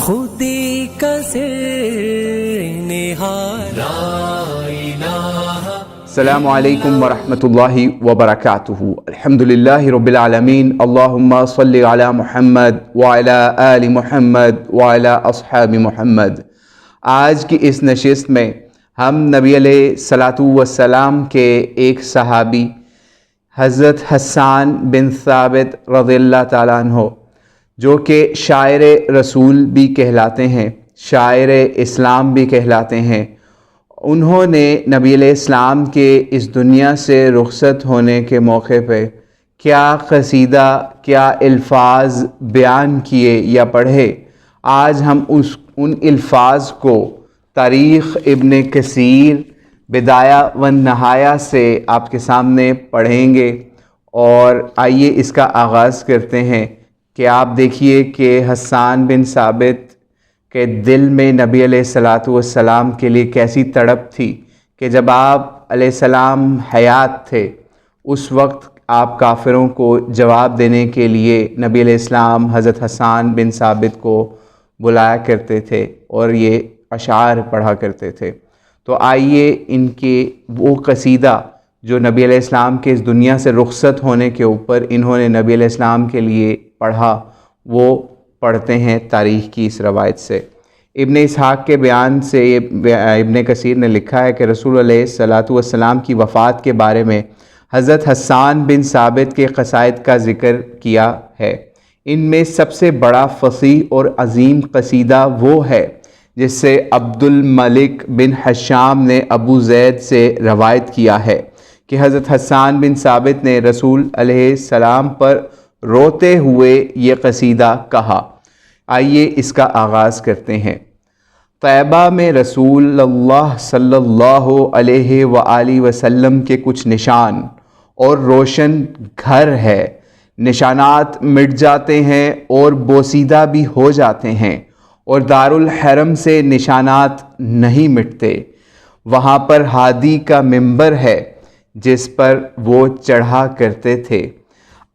خودی کا نہار لا الہ۔ السلام علیکم ورحمۃ اللہ وبرکاتہ۔ الحمدللہ رب العالمین، اللہم صلی علی محمد وعلی آل محمد وعلی اصحاب محمد۔ آج کی اس نشست میں ہم نبی علیہ الصلاۃ والسلام کے ایک صحابی حضرت حسان بن ثابت رضی اللہ تعالیٰ عنہ، جو کہ شاعر رسول بھی کہلاتے ہیں، شاعر اسلام بھی کہلاتے ہیں، انہوں نے نبی علیہ السلام کے اس دنیا سے رخصت ہونے کے موقع پہ کیا قصیدہ، کیا الفاظ بیان کیے یا پڑھے، آج ہم ان الفاظ کو تاریخ ابن کثیر بدایہ و نہایہ سے آپ کے سامنے پڑھیں گے۔ اور آئیے اس کا آغاز کرتے ہیں کہ آپ دیکھیے کہ حسان بن ثابت کے دل میں نبی علیہ الصلاۃ والسلام کے لیے کیسی تڑپ تھی کہ جب آپ علیہ السلام حیات تھے اس وقت آپ کافروں کو جواب دینے کے لیے نبی علیہ السلام حضرت حسان بن ثابت کو بلایا کرتے تھے اور یہ اشعار پڑھا کرتے تھے۔ تو آئیے ان کے وہ قصیدہ جو نبی علیہ السلام کے اس دنیا سے رخصت ہونے کے اوپر انہوں نے نبی علیہ السلام کے لیے پڑھا، وہ پڑھتے ہیں تاریخ کی اس روایت سے۔ ابن اسحاق کے بیان سے ابن کثیر نے لکھا ہے کہ رسول علیہ الصلاۃ والسلام کی وفات کے بارے میں حضرت حسان بن ثابت کے قصائد کا ذکر کیا ہے۔ ان میں سب سے بڑا فصیح اور عظیم قصیدہ وہ ہے جس سے عبد الملک بن حشام نے ابو زید سے روایت کیا ہے کہ حضرت حسان بن ثابت نے رسول علیہ السلام پر روتے ہوئے یہ قصیدہ کہا۔ آئیے اس کا آغاز کرتے ہیں۔ طیبہ میں رسول اللہ صلی اللہ علیہ وآلہ وسلم کے کچھ نشان اور روشن گھر ہے، نشانات مٹ جاتے ہیں اور بوسیدہ بھی ہو جاتے ہیں، اور دارالحرم سے نشانات نہیں مٹتے۔ وہاں پر ہادی کا منبر ہے جس پر وہ چڑھا کرتے تھے۔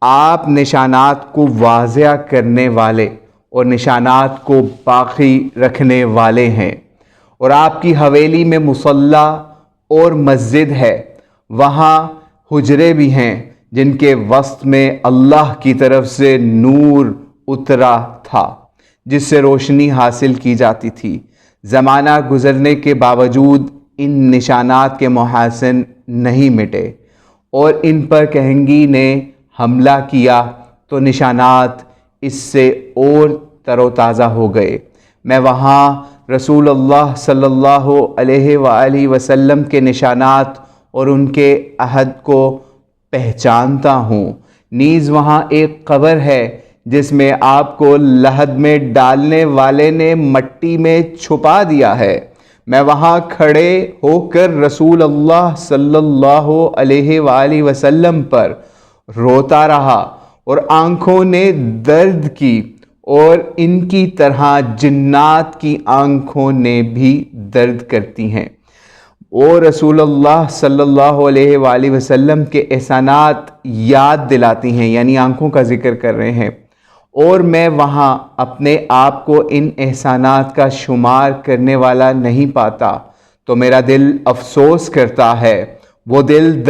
آپ نشانات کو واضح کرنے والے اور نشانات کو باقی رکھنے والے ہیں، اور آپ کی حویلی میں مصلی اور مسجد ہے، وہاں حجرے بھی ہیں جن کے وسط میں اللہ کی طرف سے نور اترا تھا جس سے روشنی حاصل کی جاتی تھی۔ زمانہ گزرنے کے باوجود ان نشانات کے محاسن نہیں مٹے، اور ان پر کہنگی نے حملہ کیا تو نشانات اس سے اور تر و تازہ ہو گئے۔ میں وہاں رسول اللہ صلی اللہ علیہ وآلہ وسلم کے نشانات اور ان کے عہد کو پہچانتا ہوں۔ نیز وہاں ایک قبر ہے جس میں آپ کو لحد میں ڈالنے والے نے مٹی میں چھپا دیا ہے۔ میں وہاں کھڑے ہو کر رسول اللہ صلی اللہ علیہ وآلہ وسلم پر روتا رہا، اور آنکھوں نے درد کی، اور ان کی طرح جنات کی آنکھوں نے بھی درد کرتی ہیں۔ وہ رسول اللہ صلی اللہ علیہ وآلہ وسلم کے احسانات یاد دلاتی ہیں، یعنی آنکھوں کا ذکر کر رہے ہیں، اور میں وہاں اپنے آپ کو ان احسانات کا شمار کرنے والا نہیں پاتا تو میرا دل افسوس کرتا ہے۔ وہ دل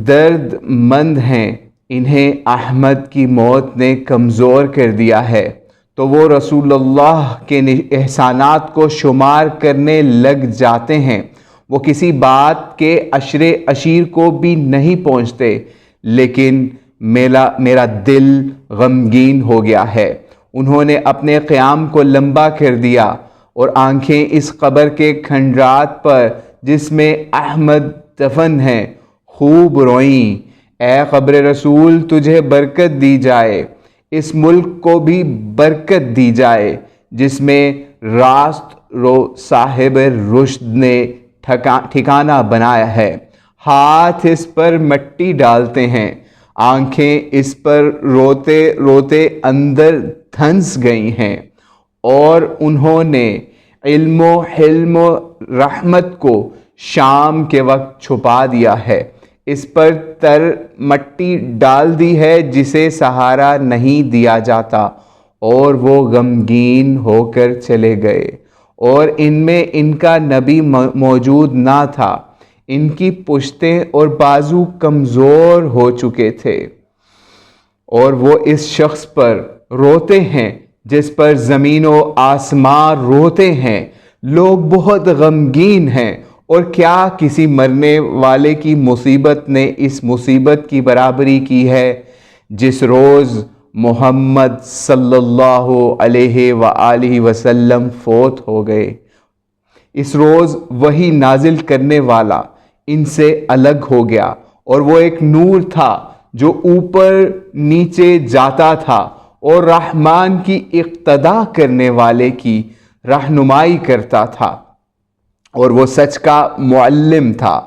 درد مند ہیں، انہیں احمد کی موت نے کمزور کر دیا ہے، تو وہ رسول اللہ کے احسانات کو شمار کرنے لگ جاتے ہیں۔ وہ کسی بات کے عشر عشیر کو بھی نہیں پہنچتے، لیکن میرا دل غمگین ہو گیا ہے۔ انہوں نے اپنے قیام کو لمبا کر دیا، اور آنکھیں اس قبر کے کھنڈرات پر جس میں احمد دفن ہیں خوب روئیں۔ اے قبر رسول، تجھے برکت دی جائے، اس ملک کو بھی برکت دی جائے جس میں راست رو صاحب رشد نے ٹھکانہ بنایا ہے۔ ہاتھ اس پر مٹی ڈالتے ہیں، آنکھیں اس پر روتے روتے اندر دھنس گئی ہیں، اور انہوں نے علم و حلم و رحمت کو شام کے وقت چھپا دیا ہے، اس پر تر مٹی ڈال دی ہے جسے سہارا نہیں دیا جاتا، اور وہ غمگین ہو کر چلے گئے، اور ان میں ان کا نبی موجود نہ تھا، ان کی پشتیں اور بازو کمزور ہو چکے تھے، اور وہ اس شخص پر روتے ہیں جس پر زمین و آسمان روتے ہیں۔ لوگ بہت غمگین ہیں، اور کیا کسی مرنے والے کی مصیبت نے اس مصیبت کی برابری کی ہے جس روز محمد صلی اللہ علیہ وآلہ وسلم فوت ہو گئے۔ اس روز وحی نازل کرنے والا ان سے الگ ہو گیا، اور وہ ایک نور تھا جو اوپر نیچے جاتا تھا اور رحمان کی اقتدا کرنے والے کی رہنمائی کرتا تھا، اور وہ سچ کا معلم تھا۔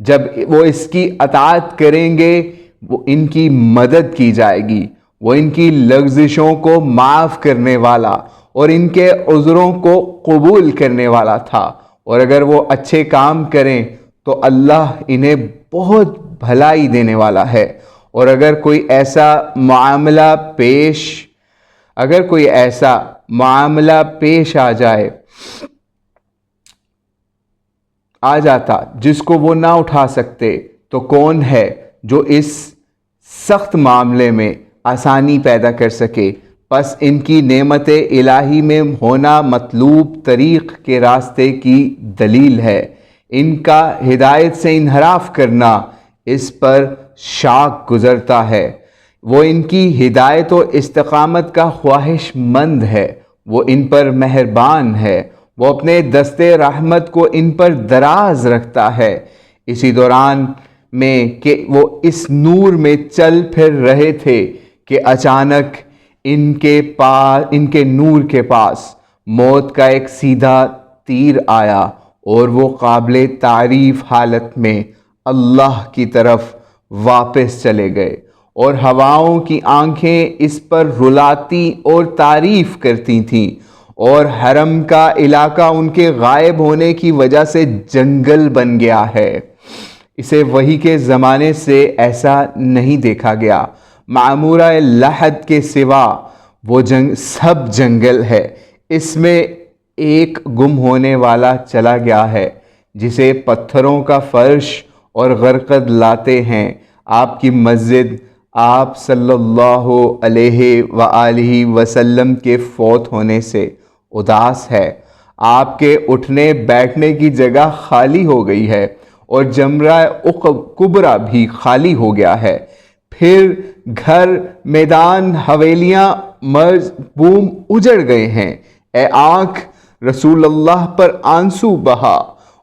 جب وہ اس کی اطاعت کریں گے وہ ان کی مدد کی جائے گی، وہ ان کی لغزشوں کو معاف کرنے والا اور ان کے عذروں کو قبول کرنے والا تھا، اور اگر وہ اچھے کام کریں تو اللہ انہیں بہت بھلائی دینے والا ہے۔ اور اگر کوئی ایسا معاملہ پیش آ جاتا جس کو وہ نہ اٹھا سکتے، تو کون ہے جو اس سخت معاملے میں آسانی پیدا کر سکے؟ پس ان کی نعمت الہی میں ہونا مطلوب طریق کے راستے کی دلیل ہے، ان کا ہدایت سے انحراف کرنا اس پر شاک گزرتا ہے۔ وہ ان کی ہدایت و استقامت کا خواہش مند ہے، وہ ان پر مہربان ہے، وہ اپنے دستے رحمت کو ان پر دراز رکھتا ہے۔ اسی دوران میں کہ وہ اس نور میں چل پھر رہے تھے کہ اچانک ان کے نور کے پاس موت کا ایک سیدھا تیر آیا، اور وہ قابل تعریف حالت میں اللہ کی طرف واپس چلے گئے، اور ہواؤں کی آنکھیں اس پر رلاتی اور تعریف کرتی تھیں، اور حرم کا علاقہ ان کے غائب ہونے کی وجہ سے جنگل بن گیا ہے۔ اسے وحی کے زمانے سے ایسا نہیں دیکھا گیا۔ معمورہ لحد کے سوا وہ سب جنگل ہے، اس میں ایک گم ہونے والا چلا گیا ہے جسے پتھروں کا فرش اور غرقد لاتے ہیں۔ آپ کی مسجد آپ صلی اللہ علیہ وآلہ وسلم کے فوت ہونے سے اداس ہے۔ آپ کے اٹھنے بیٹھنے کی جگہ خالی ہو گئی ہے، اور جمرہ کبریٰ بھی خالی ہو گیا ہے۔ پھر گھر، میدان، حویلیاں، مرز بوم اجڑ گئے ہیں۔ اے آنکھ، رسول اللہ پر آنسو بہا،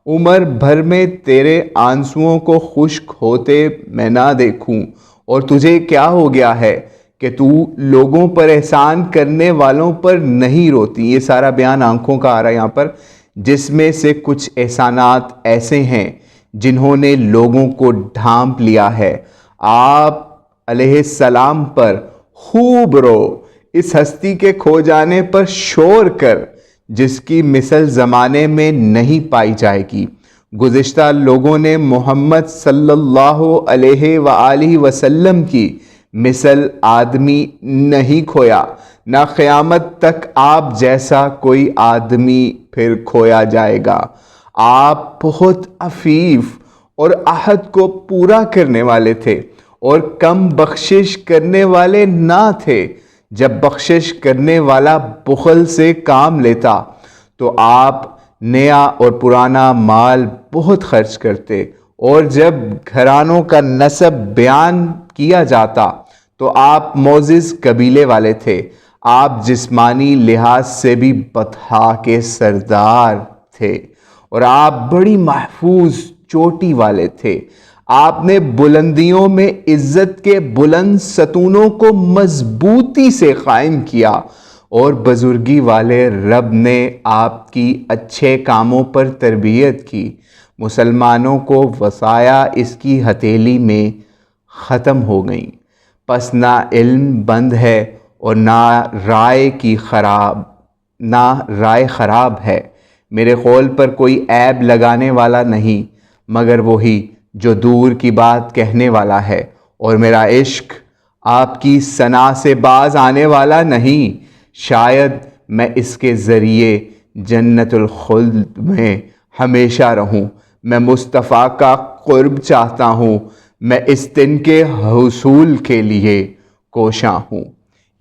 عمر بھر میں تیرے آنسوؤں کو خشک ہوتے میں نہ دیکھوں، اور تجھے کیا ہو گیا ہے کہ تو لوگوں پر احسان کرنے والوں پر نہیں روتی۔ یہ سارا بیان آنکھوں کا آ رہا ہے یہاں پر، جس میں سے کچھ احسانات ایسے ہیں جنہوں نے لوگوں کو ڈھانپ لیا ہے۔ آپ علیہ السلام پر خوب رو، اس ہستی کے کھو جانے پر شور کر جس کی مثل زمانے میں نہیں پائی جائے گی۔ گزشتہ لوگوں نے محمد صلی اللہ علیہ وآلہ وسلم کی مثل آدمی نہیں کھویا، نہ قیامت تک آپ جیسا کوئی آدمی پھر کھویا جائے گا۔ آپ بہت عفیف اور عہد کو پورا کرنے والے تھے، اور کم بخشش کرنے والے نہ تھے۔ جب بخشش کرنے والا بخل سے کام لیتا تو آپ نیا اور پرانا مال بہت خرچ کرتے، اور جب گھرانوں کا نسب بیان کیا جاتا تو آپ معزز قبیلے والے تھے۔ آپ جسمانی لحاظ سے بھی بطحا کے سردار تھے، اور آپ بڑی محفوظ چوٹی والے تھے۔ آپ نے بلندیوں میں عزت کے بلند ستونوں کو مضبوطی سے قائم کیا، اور بزرگی والے رب نے آپ کی اچھے کاموں پر تربیت کی۔ مسلمانوں کو وصایا اس کی ہتھیلی میں ختم ہو گئیں، پس نہ علم بند ہے اور نہ رائے خراب ہے۔ میرے قول پر کوئی عیب لگانے والا نہیں مگر وہی جو دور کی بات کہنے والا ہے، اور میرا عشق آپ کی ثنا سے باز آنے والا نہیں۔ شاید میں اس کے ذریعے جنت الخلد میں ہمیشہ رہوں، میں مصطفیٰ کا قرب چاہتا ہوں، میں اس دن کے حصول کے لیے کوشاں ہوں۔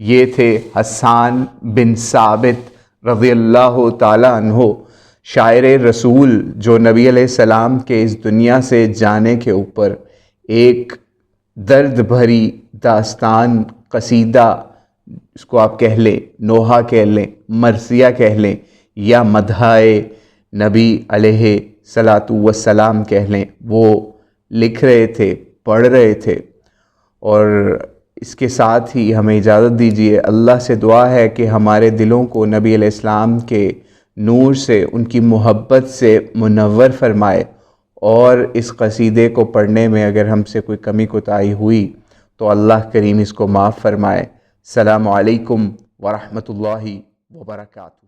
یہ تھے حسان بن ثابت رضی اللہ تعالیٰ عنہ، شاعر رسول، جو نبی علیہ السلام کے اس دنیا سے جانے کے اوپر ایک درد بھری داستان، قصیدہ، اس کو آپ کہہ لیں، نوحہ کہہ لیں، مرثیہ کہہ لیں، یا مدحائے نبی علیہ صلاۃ والسلام کہہ لیں، وہ لکھ رہے تھے، پڑھ رہے تھے۔ اور اس کے ساتھ ہی ہمیں اجازت دیجیے، اللہ سے دعا ہے کہ ہمارے دلوں کو نبی علیہ السلام کے نور سے، ان کی محبت سے منور فرمائے، اور اس قصیدے کو پڑھنے میں اگر ہم سے کوئی کمی کوتاہی ہوئی تو اللہ کریم اس کو معاف فرمائے۔ السلام علیکم ورحمۃ اللہ وبرکاتہ۔